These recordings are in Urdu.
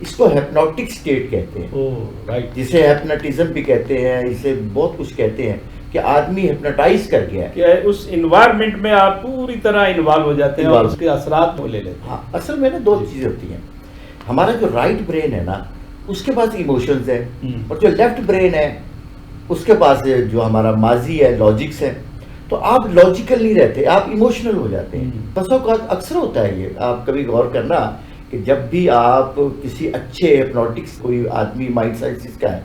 اس کو ہیپنوٹک اسٹیٹ کہتے ہیں، جسے ہیپناٹزم بھی کہتے ہیں، اسے بہت کچھ کہتے ہیں کہ آدمی ہیپناٹائز کر گیا ہے، کہ اس انوائرمنٹ میں آپ پوری طرح انوالو ہو جاتے ہیں اور اس کے اثرات کو لے لیتے ہیں۔ ہاں، اصل میں نا دو چیزیں ہوتی ہیں، ہمارا جو رائٹ برین ہے نا اس کے پاس ایموشنز ہے، اور جو لیفٹ برین ہے اس کے پاس جو ہمارا ماضی ہے، لاجکس ہے۔ تو آپ لاجیکل نہیں رہتے، آپ ایموشنل ہو جاتے ہیں۔ بس اوقات اکثر ہوتا ہے یہ، آپ کبھی غور کرنا کہ جب بھی آپ کسی اچھے ہپنوٹکس کوئی آدمی مائنڈ سائنسز کا ہے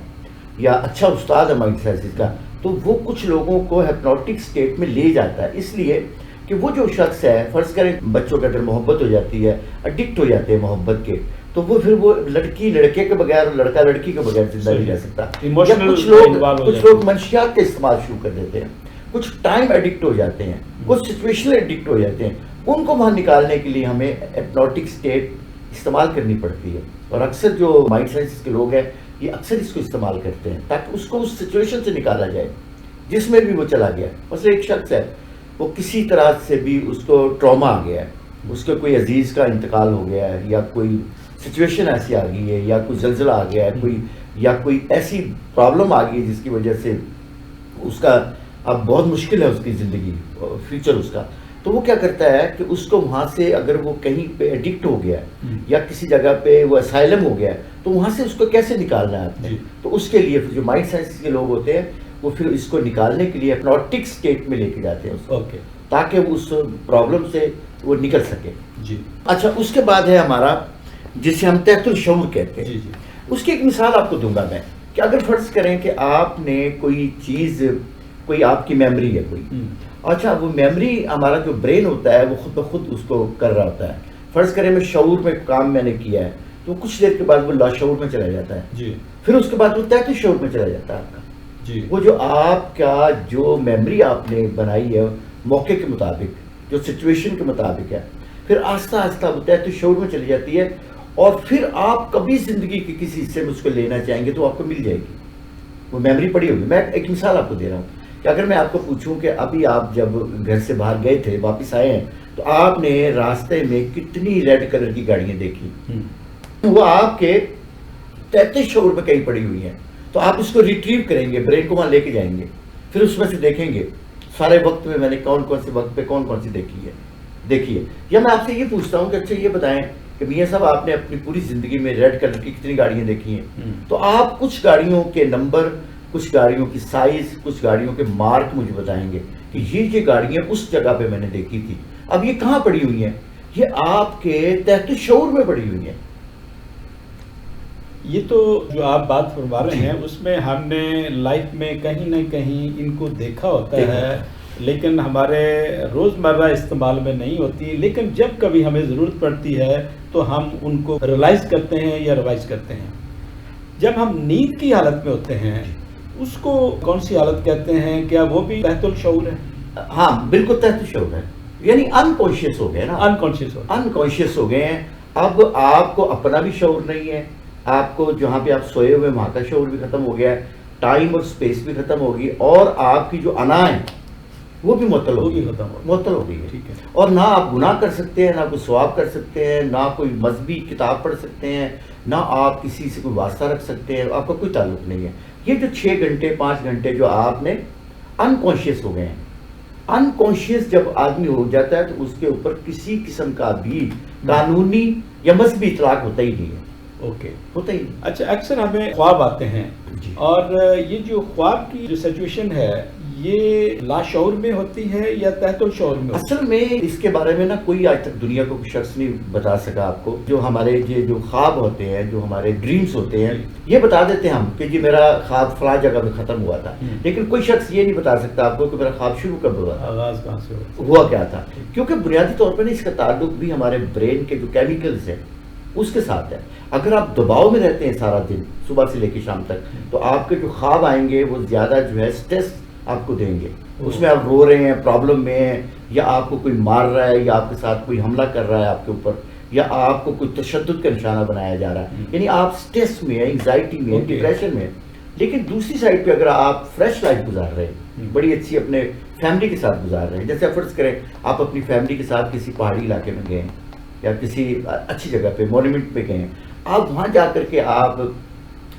یا اچھا استاد ہے مائنڈ سائنسز کا، تو وہ کچھ لوگوں کو ہپنوٹک اسٹیٹ میں لے جاتا ہے، اس لیے کہ وہ جو شخص ہے، فرض کریں بچوں کے اندر محبت ہو جاتی ہے، اڈکٹ ہو جاتے ہیں محبت کے، تو وہ پھر وہ لڑکی لڑکے کے بغیر اور لڑکا لڑکی کے بغیر زندہ نہیں رہ سکتا۔ یا کچھ لوگ منشیات کا استعمال شروع کر دیتے ہیں، کچھ ٹائم ایڈکٹ ہو جاتے ہیں، کچھ سچویشنل ایڈکٹ ہو جاتے ہیں، ان کو وہاں نکالنے کے لیے ہمیں ہپنوٹک اسٹیٹ استعمال کرنی پڑتی ہے۔ اور اکثر جو مائنڈ سائنس کے لوگ ہیں یہ اکثر اس کو استعمال کرتے ہیں تاکہ اس کو اس سچویشن سے نکالا جائے جس میں بھی وہ چلا گیا۔ مثلا ایک شخص ہے، وہ کسی طرح سے بھی اس کو ٹراما آ گیا ہے، اس کا کوئی عزیز کا انتقال ہو گیا ہے، یا کوئی سچویشن ایسی آ گئی ہے، یا کوئی زلزلہ آ گیا ہے، یا کوئی ایسی پرابلم آ گئی ہے جس کی وجہ سے اس کا اب بہت مشکل ہے اس کی زندگی، فیوچر اس کا، تو وہ کیا کرتا ہے کہ اس کو وہاں سے اگر وہ کہیں پہ ایڈکٹ ہو گیا ہے یا کسی جگہ پہ وہ اسائلم ہو گیا ہے تو وہاں سے اس کو کیسے نکالنا ہے آپ نے؟ تو اس کے لیے جو مائنڈ سائنس کے لوگ ہوتے ہیں وہ پھر اس کو نکالنے کے لیے ہپنوٹک اسٹیٹ میں لے کے جاتے ہیں اس کو، تاکہ وہ اس پرابلم سے وہ نکل سکے۔ اچھا، اس کے بعد ہے ہمارا جسے ہم تحت الشعور کہتے ہیں۔ اس کی ایک مثال آپ کو دوں گا میں، کہ اگر فرض کریں کہ آپ نے کوئی چیز، کوئی آپ کی میموری ہے کوئی، اچھا وہ میموری ہمارا جو برین ہوتا ہے وہ خود بخود اس کو کر رہا ہوتا ہے۔ فرض کریں میں شعور میں کام میں نے کیا ہے تو کچھ دیر کے بعد وہ لاشعور میں چلا جاتا ہے، پھر اس کے بعد وہ تحت الشعور میں چلا جاتا ہے آپ کا۔ وہ جو آپ کا جو میموری آپ نے بنائی ہے موقع کے مطابق، جو سچویشن کے مطابق ہے، پھر آہستہ آہستہ وہ تحت الشعور میں چلی جاتی ہے، اور پھر آپ کبھی زندگی کے کسی حصے میں اس کو لینا چاہیں گے تو آپ کو مل جائے گی، وہ میموری پڑی ہوگی۔ میں ایک مثال آپ کو دے رہا ہوں کہ اگر میں آپ کو پوچھوں کہ ابھی آپ جب گھر سے باہر گئے تھے، واپس آئے ہیں، تو آپ نے راستے میں کتنی ریڈ کلر کی گاڑیاں دیکھی، وہ آپ کے تحت شعور میں کہیں پڑی ہوئی ہیں، تو آپ اس کو ریٹریو کریں گے، برین کو وہاں لے کے جائیں گے، پھر اس میں سے دیکھیں گے سارے وقت میں نے کون کون سے وقت پہ کون کون سی دیکھی ہے۔ یا میں آپ سے یہ پوچھتا ہوں کہ اچھا یہ بتائیں کہ میاں صاحب آپ نے اپنی پوری زندگی میں ریڈ کلر کی کتنی گاڑیاں دیکھی ہیں؟ تو آپ کچھ گاڑیوں کے نمبر، کچھ گاڑیوں کی سائز، کچھ گاڑیوں کے مارک مجھے بتائیں گے کہ یہ گاڑیاں اس جگہ پہ میں نے دیکھی تھی۔ اب یہ کہاں پڑی ہوئی ہیں؟ یہ آپ کے تحت شعور میں پڑی ہوئی ہیں۔ یہ تو جو آپ بات فرما رہے ہیں اس میں ہم نے لائف میں کہیں نہ کہیں ان کو دیکھا ہوتا ہے، لیکن ہمارے روزمرہ استعمال میں نہیں ہوتی، لیکن جب کبھی ہمیں ضرورت پڑتی ہے تو ہم ان کو ریلائز کرتے ہیں یا ریوائز کرتے ہیں۔ جب ہم نیند کی حالت میں ہوتے ہیں اس کو کون سی حالت کہتے ہیں؟ کیا وہ بھی تحت الشعور ہے؟ ہاں بالکل تحت الشعور ہے، یعنی انکانشیس ہو گئے نا، انکانشیس ہو گئے ہیں۔ اب آپ کو اپنا بھی شعور نہیں ہے، آپ کو جہاں پہ آپ سوئے ہوئے وہاں کا شعور بھی ختم ہو گیا ہے، ٹائم اور سپیس بھی ختم ہوگی، اور آپ کی جو انا ہے وہ بھی معطل ہو گئی ہے۔ اور نہ آپ گناہ کر سکتے ہیں، نہ کوئی ثواب کر سکتے ہیں، نہ کوئی مذہبی کتاب پڑھ سکتے ہیں، نہ آپ کسی سے کوئی واسطہ رکھ سکتے ہیں، آپ کا کوئی تعلق نہیں ہے۔ یہ جو 6 گھنٹے 5 گھنٹے جو آپ نے انکانشیس ہو گئے ہیں، انکانشیس جب آدمی ہو جاتا ہے تو اس کے اوپر کسی قسم کا بھی قانونی یا مذہبی اطلاق ہوتا ہی نہیں ہے۔ ہوتا ہی نہیں۔ اچھا، اکثر ہمیں خواب آتے ہیں، اور یہ جو خواب کی جو سچویشن ہے یہ لاشعور میں ہوتی ہے یا تحت الشعور میں؟ اصل میں اس کے بارے میں نا کوئی آج تک دنیا کو کوئی شخص نہیں بتا سکا آپ کو۔ جو ہمارے جو خواب ہوتے ہیں، جو ہمارے ڈریمز ہوتے ہیں، یہ بتا دیتے ہیں ہم کہ جی میرا خواب فلاں جگہ میں ختم ہوا تھا، لیکن کوئی شخص یہ نہیں بتا سکتا آپ کو کہ میرا خواب شروع کب ہوا تھا، آغاز کہاں سے ہوا کیا تھا، کیونکہ بنیادی طور پر اس کا تعلق بھی ہمارے برین کے جو کیمیکلز ہیں اس کے ساتھ ہے۔ اگر آپ دباؤ میں رہتے ہیں سارا دن صبح سے لے کے شام تک، تو آپ کے جو خواب آئیں گے وہ زیادہ جو ہے سٹریس آپ کو دیں گے، اس میں آپ رو رہے ہیں، پرابلم میں ہیں، یا آپ کو کوئی مار رہا ہے، یا آپ کے ساتھ کوئی حملہ کر رہا ہے آپ کے اوپر، یا آپ کو کوئی تشدد کا نشانہ بنایا جا رہا ہے، یعنی آپ سٹریس میں ہیں، انگزائٹی میں ہیں، ڈپریشن میں ہیں۔ لیکن دوسری سائڈ پہ اگر آپ فریش لائف گزار رہے ہیں، بڑی اچھی اپنے فیملی کے ساتھ گزار رہے ہیں، جیسے آپ فرض کریں آپ اپنی فیملی کے ساتھ کسی پہاڑی علاقے میں گئے ہیں یا کسی اچھی جگہ پہ مونومنٹ پہ گئے ہیں، آپ وہاں جا کر کے آپ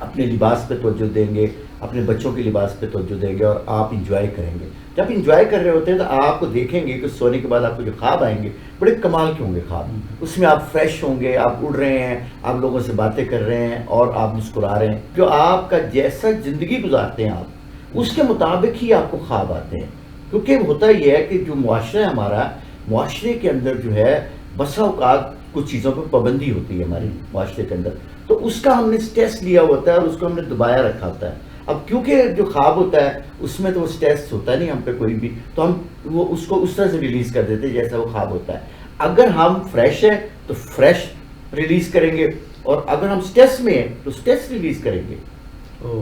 اپنے لباس پہ توجہ دیں گے، اپنے بچوں کے لباس پہ توجہ دیں گے اور آپ انجوائے کریں گے. جب انجوائے کر رہے ہوتے ہیں تو آپ کو دیکھیں گے کہ سونے کے بعد آپ کو جو خواب آئیں گے بڑے کمال کے ہوں گے خواب. اس میں آپ فریش ہوں گے، آپ اڑ رہے ہیں، آپ لوگوں سے باتیں کر رہے ہیں اور آپ مسکرا رہے ہیں. جو آپ کا جیسا زندگی گزارتے ہیں آپ اس کے مطابق ہی آپ کو خواب آتے ہیں. کیونکہ ہوتا یہ ہے کہ جو معاشرہ ہے ہمارا، معاشرے کے اندر جو ہے بسا اوقات کچھ چیزوں پہ پابندی ہوتی ہے ہمارے معاشرے کے اندر، تو اس کا ہم نے سٹریس لیا ہوتا ہے اور اس کو ہم نے دبایا رکھا ہوتا ہے. اب کیونکہ جو خواب ہوتا ہے اس میں تو وہ سٹریس ہوتا نہیں ہم پہ کوئی بھی، تو ہم وہ اس کو اس طرح سے ریلیز کر دیتے ہیں جیسا وہ خواب ہوتا ہے. اگر ہم فریش ہیں تو فریش ریلیز کریں گے، اور اگر ہم سٹریس میں ہیں تو سٹریس ریلیز کریں گے.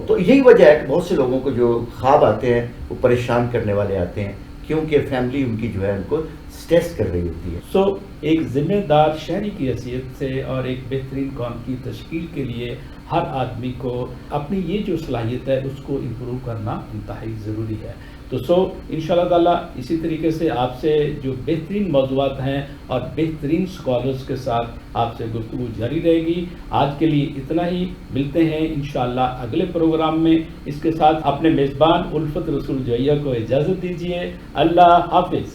تو یہی وجہ ہے کہ بہت سے لوگوں کو جو خواب آتے ہیں وہ پریشان کرنے والے آتے ہیں، کیونکہ فیملی ان کی جو ہے ان کو سٹریس کر رہی ہوتی ہے. سو ایک ذمہ دار شہری کی حیثیت سے اور ایک بہترین قوم کی تشکیل کے لیے ہر آدمی کو اپنی یہ جو صلاحیت ہے اس کو امپروو کرنا انتہائی ضروری ہے. تو انشاءاللہ تعالیٰ اسی طریقے سے آپ سے جو بہترین موضوعات ہیں اور بہترین اسکالرس کے ساتھ آپ سے گفتگو جاری رہے گی. آج کے لیے اتنا ہی، ملتے ہیں انشاءاللہ اگلے پروگرام میں. اس کے ساتھ اپنے میزبان الفت رسول جویہ کو اجازت دیجیے. اللہ حافظ.